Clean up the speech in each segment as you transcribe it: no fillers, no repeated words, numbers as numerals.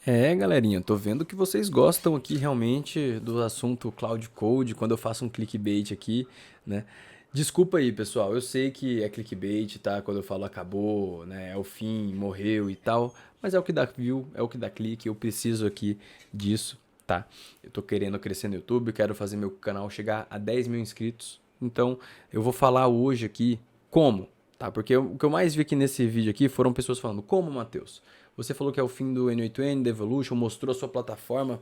Galerinha, tô vendo que vocês gostam aqui realmente do assunto Cloud Code, quando eu faço um clickbait aqui, né? Desculpa aí, pessoal, eu sei que é clickbait, tá? Quando eu falo acabou, né? É o fim, morreu e tal, mas é o que dá view, é o que dá clique, eu preciso aqui disso, tá? Eu tô querendo crescer no YouTube, quero fazer meu canal chegar a 10 mil inscritos, então eu vou falar hoje aqui como, tá? Porque o que eu mais vi aqui nesse vídeo aqui foram pessoas falando, como, Matheus? Você falou que é o fim do N8N, da Evolution, mostrou a sua plataforma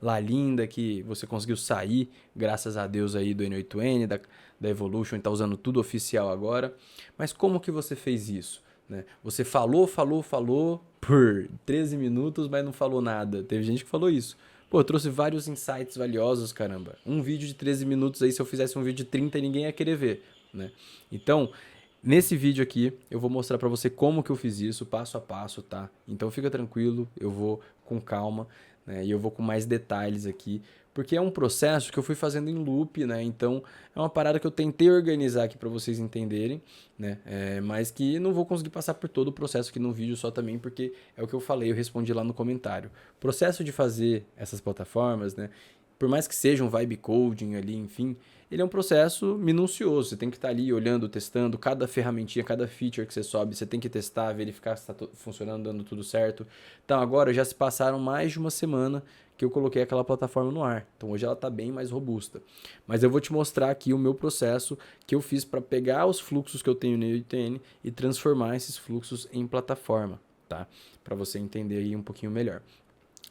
lá linda que você conseguiu sair, graças a Deus aí do N8N, da Evolution, está usando tudo oficial agora. Mas como que você fez isso? Né? Você falou por 13 minutos, mas não falou nada. Teve gente que falou isso. Pô, eu trouxe vários insights valiosos, caramba. Um vídeo de 13 minutos aí, se eu fizesse um vídeo de 30, ninguém ia querer ver, né? Então, nesse vídeo aqui, eu vou mostrar para você como que eu fiz isso, passo a passo, tá? Então fica tranquilo, eu vou com calma, né? E eu vou com mais detalhes aqui, porque é um processo que eu fui fazendo em loop, né? Então é uma parada que eu tentei organizar aqui para vocês entenderem, né? Mas que não vou conseguir passar por todo o processo aqui no vídeo só também, porque é o que eu falei, eu respondi lá no comentário. O processo de fazer essas plataformas, né? Por mais que seja um vibe coding ali, enfim, ele é um processo minucioso. Você tem que estar ali olhando, testando cada ferramentinha, cada feature que você sobe, você tem que testar, verificar se está funcionando, dando tudo certo. Então agora já se passaram mais de uma semana que eu coloquei aquela plataforma no ar. Então hoje ela está bem mais robusta. Mas eu vou te mostrar aqui o meu processo que eu fiz para pegar os fluxos que eu tenho no ITN e transformar esses fluxos em plataforma, tá? Para você entender aí um pouquinho melhor.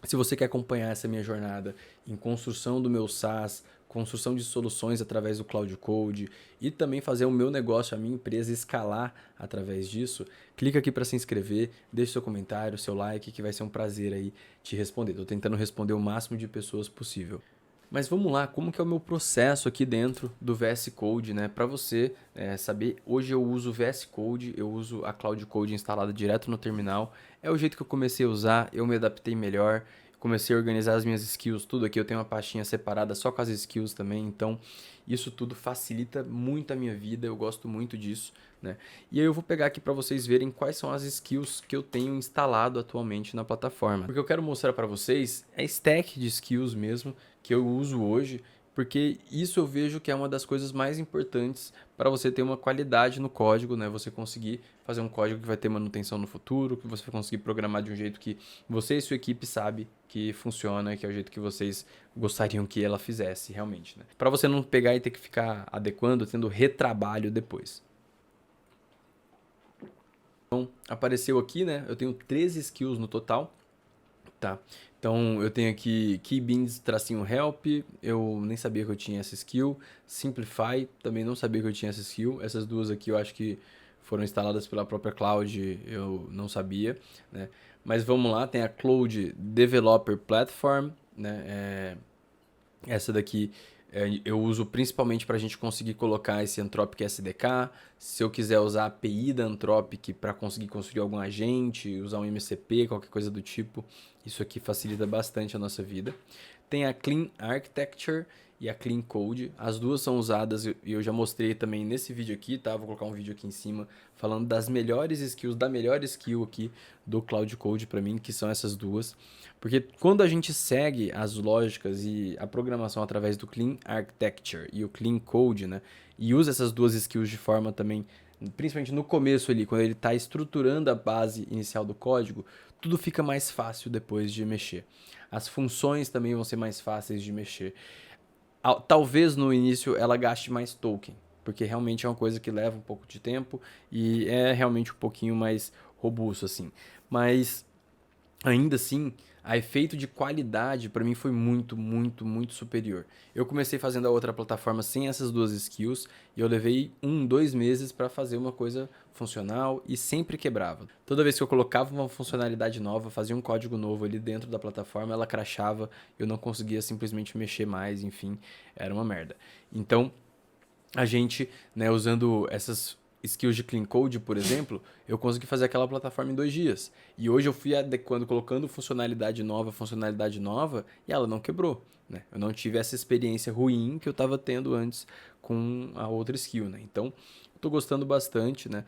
Se você quer acompanhar essa minha jornada em construção do meu SaaS, construção de soluções através do Cloud Code e também fazer o meu negócio, a minha empresa escalar através disso, clica aqui para se inscrever, deixe seu comentário, seu like, que vai ser um prazer aí te responder. Estou tentando responder o máximo de pessoas possível. Mas vamos lá, como que é o meu processo aqui dentro do VS Code, né? Para você saber, hoje eu uso o VS Code, eu uso a Cloud Code instalada direto no terminal. É o jeito que eu comecei a usar, eu me adaptei melhor, comecei a organizar as minhas skills, tudo aqui eu tenho uma pastinha separada só com as skills também, então isso tudo facilita muito a minha vida, eu gosto muito disso, né? E aí eu vou pegar aqui para vocês verem quais são as skills que eu tenho instalado atualmente na plataforma. Porque eu quero mostrar para vocês é stack de skills mesmo que eu uso hoje, porque isso eu vejo que é uma das coisas mais importantes para você ter uma qualidade no código, né? Você conseguir fazer um código que vai ter manutenção no futuro, que você vai conseguir programar de um jeito que você e sua equipe sabe que funciona, que é o jeito que vocês gostariam que ela fizesse realmente, né? Para você não pegar e ter que ficar adequando, tendo retrabalho depois. Então, apareceu aqui, né? Eu tenho 13 skills no total. Tá. Então eu tenho aqui keybeans-help, eu nem sabia que eu tinha essa skill. Simplify, também não sabia que eu tinha essa skill. Essas duas aqui eu acho que foram instaladas pela própria Cloud, eu não sabia, né? Mas vamos lá, tem a Cloud Developer Platform, né? Essa daqui eu uso principalmente para a gente conseguir colocar esse Anthropic SDK. Se eu quiser usar a API da Anthropic para conseguir construir algum agente, usar um MCP, qualquer coisa do tipo, isso aqui facilita bastante a nossa vida. Tem a Clean Architecture e a Clean Code. As duas são usadas e eu já mostrei também nesse vídeo aqui, tá? Vou colocar um vídeo aqui em cima falando das melhores skills, da melhor skill aqui do Cloud Code para mim, que são essas duas. Porque quando a gente segue as lógicas e a programação através do Clean Architecture e o Clean Code, né? E usa essas duas skills de forma também, principalmente no começo ali, quando ele está estruturando a base inicial do código, tudo fica mais fácil depois de mexer. As funções também vão ser mais fáceis de mexer. Talvez no início ela gaste mais token, porque realmente é uma coisa que leva um pouco de tempo e é realmente um pouquinho mais robusto assim. Mas ainda assim, a efeito de qualidade para mim foi muito superior. Eu comecei fazendo a outra plataforma sem essas duas skills e eu levei 2 meses para fazer uma coisa funcional e sempre quebrava. Toda vez que eu colocava uma funcionalidade nova, fazia um código novo ali dentro da plataforma, ela crashava, eu não conseguia simplesmente mexer mais, enfim, era uma merda. Então, a gente, né, usando essas skills de clean code, por exemplo, eu consegui fazer aquela plataforma em 2 dias. E hoje eu fui adequando, colocando funcionalidade nova, e ela não quebrou, né? Eu não tive essa experiência ruim que eu estava tendo antes com a outra skill, né? Então, tô gostando bastante, né?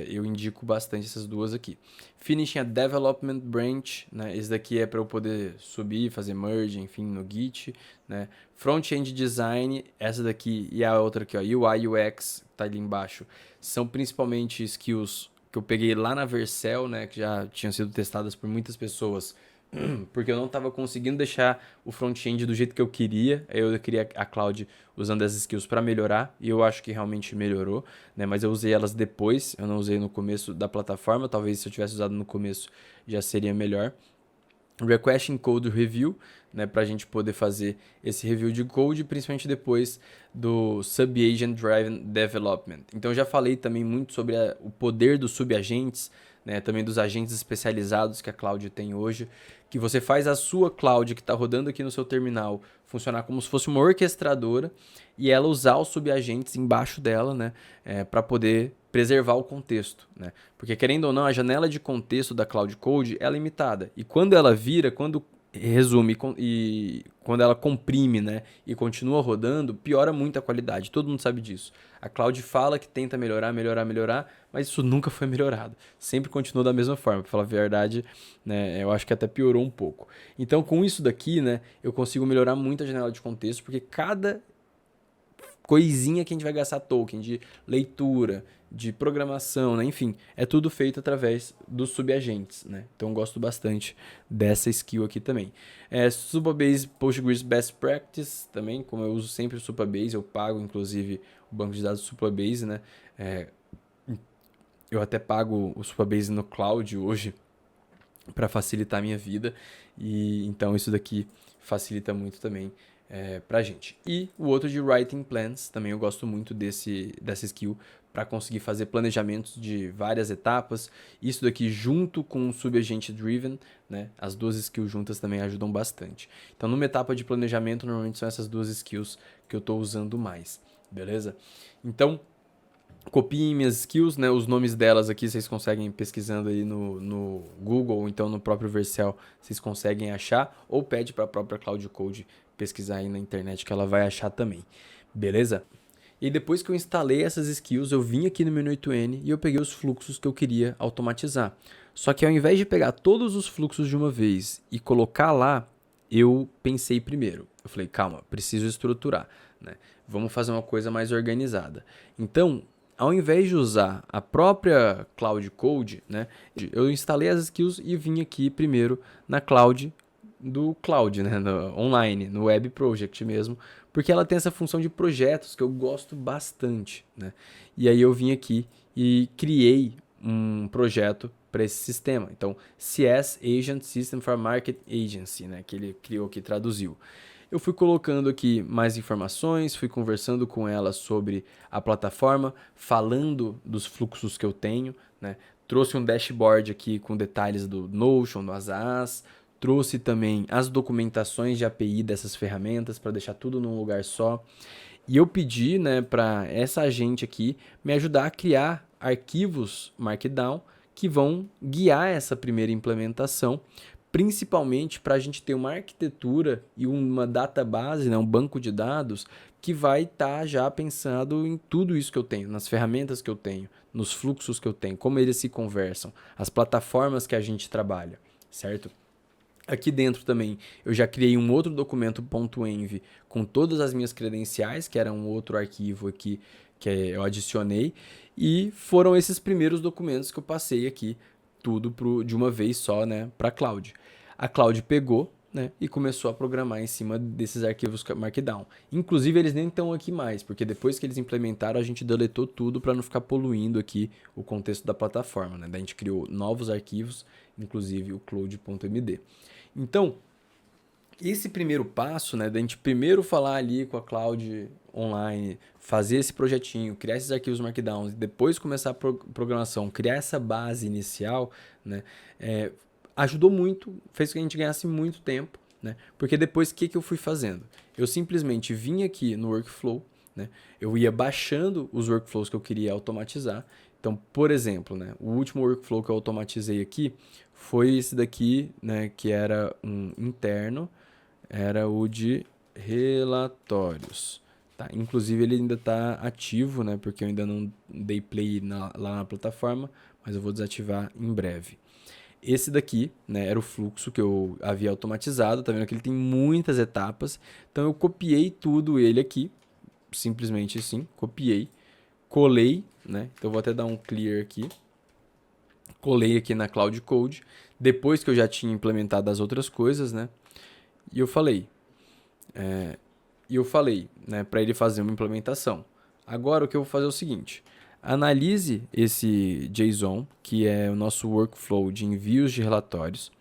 Eu indico bastante essas duas aqui. Finishing a Development Branch, né? Esse daqui é para eu poder subir, fazer merge, enfim, no Git, né? Front-end Design, essa daqui e a outra aqui, ó, UI UX, tá ali embaixo, são principalmente skills que eu peguei lá na Vercel, né? Que já tinham sido testadas por muitas pessoas, porque eu não estava conseguindo deixar o front-end do jeito que eu queria. Eu queria a Cloud usando essas skills para melhorar, e eu acho que realmente melhorou, né? Mas eu usei elas depois, eu não usei no começo da plataforma. Talvez se eu tivesse usado no começo já seria melhor. Requesting Code Review, né, para a gente poder fazer esse review de code, principalmente depois do Sub-Agent Driven Development. Então eu já falei também muito sobre o poder dos subagentes, né, também dos agentes especializados que a Cloud tem hoje, que você faz a sua Cloud que está rodando aqui no seu terminal funcionar como se fosse uma orquestradora e ela usar os subagentes embaixo dela, né, para poder preservar o contexto, né? Porque querendo ou não, a janela de contexto da Cloud Code é limitada. E quando ela vira, quando resume e quando ela comprime, né, e continua rodando, piora muito a qualidade. Todo mundo sabe disso. A Cloud fala que tenta melhorar, melhorar, melhorar, mas isso nunca foi melhorado. Sempre continuou da mesma forma. Para falar a verdade, né, eu acho que até piorou um pouco. Então, com isso daqui, né, eu consigo melhorar muito a janela de contexto, porque cada coisinha que a gente vai gastar token de leitura, de programação, né? Enfim, é tudo feito através dos subagentes, né? Então eu gosto bastante dessa skill aqui também. Supabase Postgres Best Practice também, como eu uso sempre o Supabase, eu pago inclusive o banco de dados Supabase, né? Eu até pago o Supabase no cloud hoje para facilitar a minha vida, e então isso daqui facilita muito também pra gente. E o outro de Writing Plans, também eu gosto muito dessa skill para conseguir fazer planejamentos de várias etapas. Isso daqui junto com o Subagent Driven, né? As duas skills juntas também ajudam bastante. Então, numa etapa de planejamento, normalmente são essas duas skills que eu estou usando mais, beleza? Então, copiem minhas skills, né? Os nomes delas aqui vocês conseguem pesquisando aí no Google, ou então no próprio Vercel, vocês conseguem achar, ou pede para a própria Cloud Code pesquisar aí na internet que ela vai achar também, beleza? E depois que eu instalei essas skills, eu vim aqui no menu 8N e eu peguei os fluxos que eu queria automatizar. Só que ao invés de pegar todos os fluxos de uma vez e colocar lá, eu pensei primeiro. Eu falei, calma, preciso estruturar, né? Vamos fazer uma coisa mais organizada. Então, ao invés de usar a própria Cloud Code, né, eu instalei as skills e vim aqui primeiro na Cloud do Cloud, né, no online, no Web Project mesmo, porque ela tem essa função de projetos que eu gosto bastante, né? E aí eu vim aqui e criei um projeto para esse sistema. Então, CS Agent System for Market Agency, né, que ele criou aqui, traduziu. Eu fui colocando aqui mais informações, fui conversando com ela sobre a plataforma, falando dos fluxos que eu tenho, né? Trouxe um dashboard aqui com detalhes do Notion, do Asas, trouxe também as documentações de API dessas ferramentas para deixar tudo num lugar só. E eu pedi, né, para essa agente aqui me ajudar a criar arquivos Markdown que vão guiar essa primeira implementação, principalmente para a gente ter uma arquitetura e uma database, né, um banco de dados que vai estar já pensado em tudo isso que eu tenho, nas ferramentas que eu tenho, nos fluxos que eu tenho, como eles se conversam, as plataformas que a gente trabalha, certo? Aqui dentro também eu já criei um outro documento .env com todas as minhas credenciais, que era um outro arquivo aqui que eu adicionei, e foram esses primeiros documentos que eu passei aqui tudo de uma vez só, né, para a Cloud. A Cloud pegou, né, e começou a programar em cima desses arquivos Markdown. Inclusive eles nem estão aqui mais, porque depois que eles implementaram a gente deletou tudo para não ficar poluindo aqui o contexto da plataforma, né? Daí a gente criou novos arquivos, inclusive o cloud.md. Então, esse primeiro passo, né, da gente primeiro falar ali com a Cloud Online, fazer esse projetinho, criar esses arquivos Markdown, e depois começar a programação, criar essa base inicial, né, ajudou muito, fez com que a gente ganhasse muito tempo, né, porque depois o que eu fui fazendo? Eu simplesmente vim aqui no Workflow, né, eu ia baixando os workflows que eu queria automatizar. Então, por exemplo, né, o último workflow que eu automatizei aqui foi esse daqui, né, que era um interno, era o de relatórios, tá? Inclusive ele ainda está ativo, né? Porque eu ainda não dei play lá na plataforma, mas eu vou desativar em breve. Esse daqui, né, era o fluxo que eu havia automatizado, tá vendo que ele tem muitas etapas, então eu copiei tudo ele aqui, simplesmente assim, copiei, colei, né, então eu vou até dar um clear aqui, colei aqui na Cloud Code, depois que eu já tinha implementado as outras coisas, né, e eu falei, né, para ele fazer uma implementação. Agora o que eu vou fazer é o seguinte, analise esse JSON, que é o nosso workflow de envios de relatórios,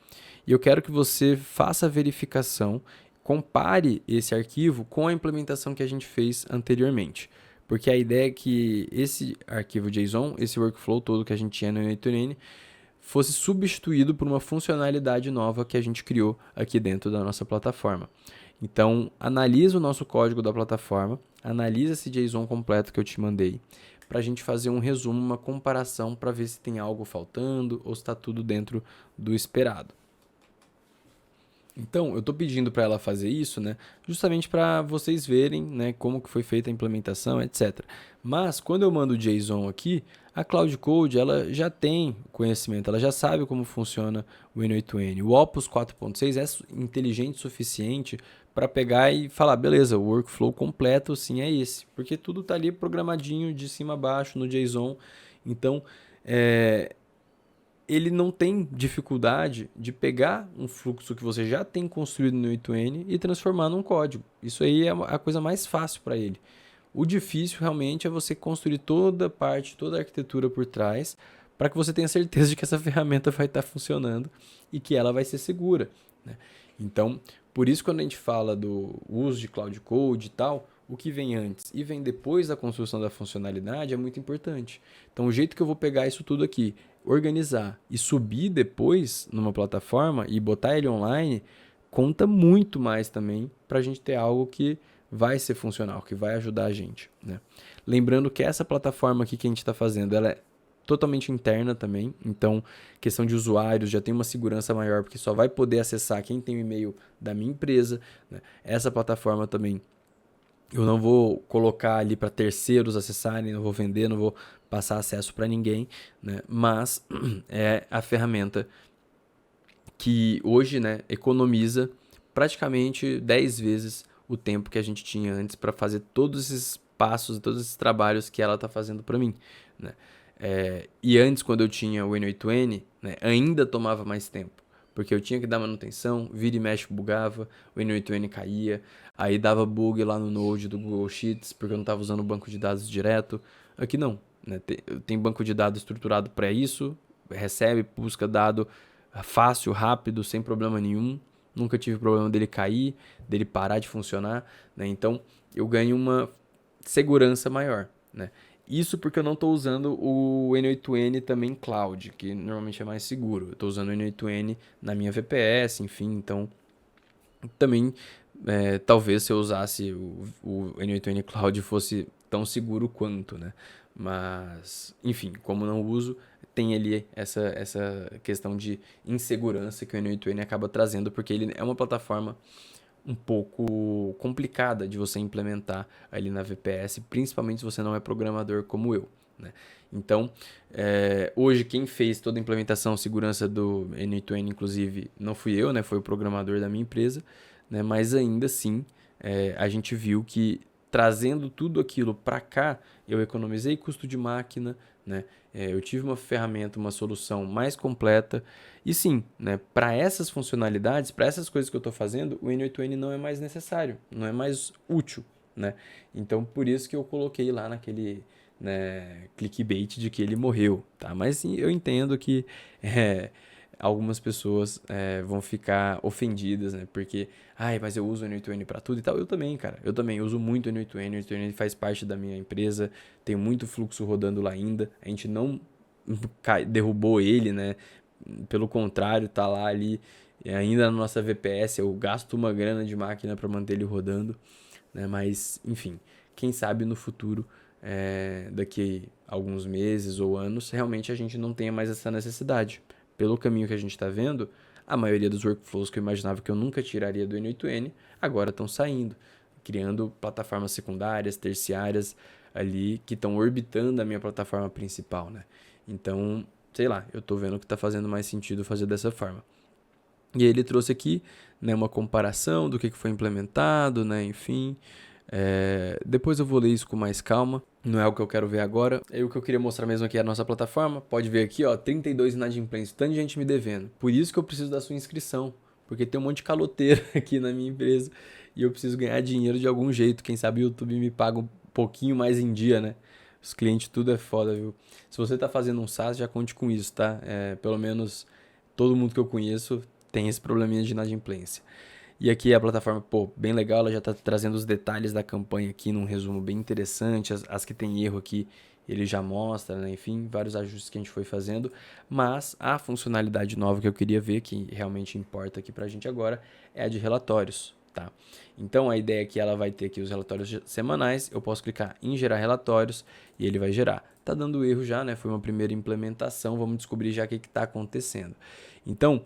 e eu quero que você faça a verificação, compare esse arquivo com a implementação que a gente fez anteriormente. Porque a ideia é que esse arquivo JSON, esse workflow todo que a gente tinha no N8N, fosse substituído por uma funcionalidade nova que a gente criou aqui dentro da nossa plataforma. Então, analisa o nosso código da plataforma, analisa esse JSON completo que eu te mandei, para a gente fazer um resumo, uma comparação para ver se tem algo faltando ou se está tudo dentro do esperado. Então, eu estou pedindo para ela fazer isso, né, justamente para vocês verem, né, como que foi feita a implementação, etc. Mas, quando eu mando o JSON aqui, a Cloud Code ela já tem conhecimento, ela já sabe como funciona o N8N. O Opus 4.6 é inteligente o suficiente para pegar e falar, beleza, o workflow completo sim é esse, porque tudo está ali programadinho de cima a baixo no JSON. Então, ele não tem dificuldade de pegar um fluxo que você já tem construído no 8N e transformar num código. Isso aí é a coisa mais fácil para ele. O difícil realmente é você construir toda a parte, toda a arquitetura por trás, para que você tenha certeza de que essa ferramenta vai estar funcionando e que ela vai ser segura, né? Então, por isso quando a gente fala do uso de Cloud Code e tal, o que vem antes e vem depois da construção da funcionalidade é muito importante. Então, o jeito que eu vou pegar isso tudo aqui, organizar e subir depois numa plataforma e botar ele online, conta muito mais também para a gente ter algo que vai ser funcional, que vai ajudar a gente, né? Lembrando que essa plataforma aqui que a gente está fazendo, ela é totalmente interna também, então questão de usuários já tem uma segurança maior, porque só vai poder acessar quem tem o e-mail da minha empresa, né? Essa plataforma também eu não vou colocar ali para terceiros acessarem, não vou vender, não vou passar acesso para ninguém, né? Mas é a ferramenta que hoje, né, economiza praticamente 10 vezes o tempo que a gente tinha antes para fazer todos esses passos, todos esses trabalhos que ela está fazendo para mim, né? E antes, quando eu tinha o N8N, né, ainda tomava mais tempo, porque eu tinha que dar manutenção, vira e mexe bugava, o N8N caía, aí dava bug lá no Node do Google Sheets, porque eu não estava usando o banco de dados direto. Aqui não, né? Tem banco de dados estruturado para isso, recebe, busca dado fácil, rápido, sem problema nenhum. Nunca tive problema dele cair, dele parar de funcionar, né? Então eu ganho uma segurança maior, né? Isso porque eu não estou usando o N8N também Cloud, que normalmente é mais seguro. Eu estou usando o N8N na minha VPS, enfim, então também talvez se eu usasse o N8N Cloud fosse tão seguro quanto, né? Mas, enfim, como não uso, tem ali essa questão de insegurança que o N8N acaba trazendo, porque ele é uma plataforma um pouco complicada de você implementar ali na VPS, principalmente se você não é programador como eu, né? Então, hoje quem fez toda a implementação segurança do N8N, inclusive, não fui eu, né? Foi o programador da minha empresa, né? Mas ainda assim, a gente viu que trazendo tudo aquilo para cá, eu economizei custo de máquina, né? Eu tive uma ferramenta, uma solução mais completa. E sim, né, para essas funcionalidades, para essas coisas que eu estou fazendo, o N8N não é mais necessário, não é mais útil, né? Então, por isso que eu coloquei lá naquele, né, clickbait de que ele morreu, tá? Mas sim, eu entendo que algumas pessoas vão ficar ofendidas, né? Porque, ai, mas eu uso o N8N para tudo e tal. Eu também, cara. Eu também uso muito o N8N. O N8N faz parte da minha empresa. Tem muito fluxo rodando lá ainda. A gente não derrubou ele, né? Pelo contrário, tá lá ali ainda na nossa VPS. Eu gasto uma grana de máquina para manter ele rodando, né? Mas, enfim, quem sabe no futuro, daqui a alguns meses ou anos, realmente a gente não tenha mais essa necessidade. Pelo caminho que a gente está vendo, a maioria dos workflows que eu imaginava que eu nunca tiraria do N8N, agora estão saindo. criando plataformas secundárias, terciárias ali que estão orbitando a minha plataforma principal, né? Então, sei lá, eu tô vendo que tá fazendo mais sentido fazer dessa forma. E aí ele trouxe aqui, né, uma comparação do que foi implementado, né, enfim. Depois eu vou ler isso com mais calma, não é o que eu quero ver agora. O que eu queria mostrar mesmo aqui é a nossa plataforma. Pode ver aqui, ó, 32 inadimplências, tanta gente me devendo. Por isso que eu preciso da sua inscrição, porque tem um monte de caloteiro aqui na minha empresa e eu preciso ganhar dinheiro de algum jeito. Quem sabe o YouTube me paga um pouquinho mais em dia, né? Os clientes tudo é foda, viu? Se você tá fazendo um SaaS, já conte com isso, tá? Pelo menos todo mundo que eu conheço tem esse probleminha de inadimplência. E aqui a plataforma, pô, bem legal, ela já está trazendo os detalhes da campanha aqui num resumo bem interessante. As que tem erro aqui, ele já mostra, né? Enfim, vários ajustes que a gente foi fazendo. Mas a funcionalidade nova que eu queria ver, que realmente importa aqui pra gente agora, é a de relatórios, tá? Então a ideia é que ela vai ter aqui os relatórios semanais, eu posso clicar em gerar relatórios e ele vai gerar. Tá dando erro já, né? Foi uma primeira implementação, vamos descobrir já o que está acontecendo. Então,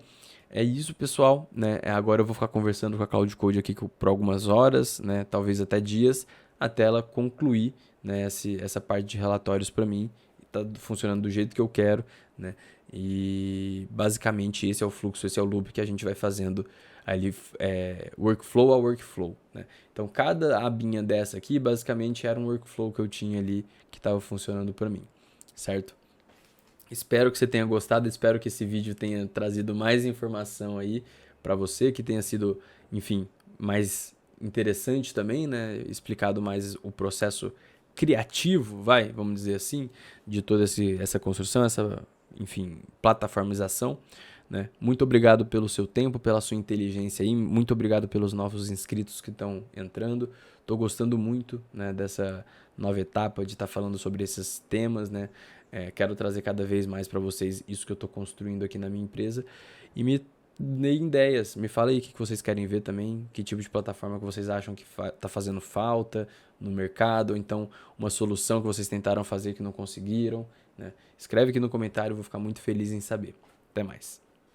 é isso, pessoal, né? Agora eu vou ficar conversando com a Cloud Code aqui por algumas horas, né? Talvez até dias, até ela concluir, né? Essa parte de relatórios para mim. Tá funcionando do jeito que eu quero, né? E basicamente esse é o fluxo, esse é o loop que a gente vai fazendo ali, workflow a workflow, né? Então cada abinha dessa aqui basicamente era um workflow que eu tinha ali que estava funcionando para mim, certo? Espero que você tenha gostado, espero que esse vídeo tenha trazido mais informação aí para você, que tenha sido, enfim, mais interessante também, né? Explicado mais o processo criativo, vamos dizer assim, de toda essa construção, essa, enfim, plataformização, né? Muito obrigado pelo seu tempo, pela sua inteligência aí, muito obrigado pelos novos inscritos que estão entrando. Estou gostando muito, né, dessa nova etapa de estar falando sobre esses temas, né? Quero trazer cada vez mais para vocês isso que eu estou construindo aqui na minha empresa e me deem ideias. Me fala aí o que vocês querem ver também, que tipo de plataforma que vocês acham que está fazendo falta no mercado, ou então uma solução que vocês tentaram fazer que não conseguiram, né? Escreve aqui no comentário, eu vou ficar muito feliz em saber. Até mais.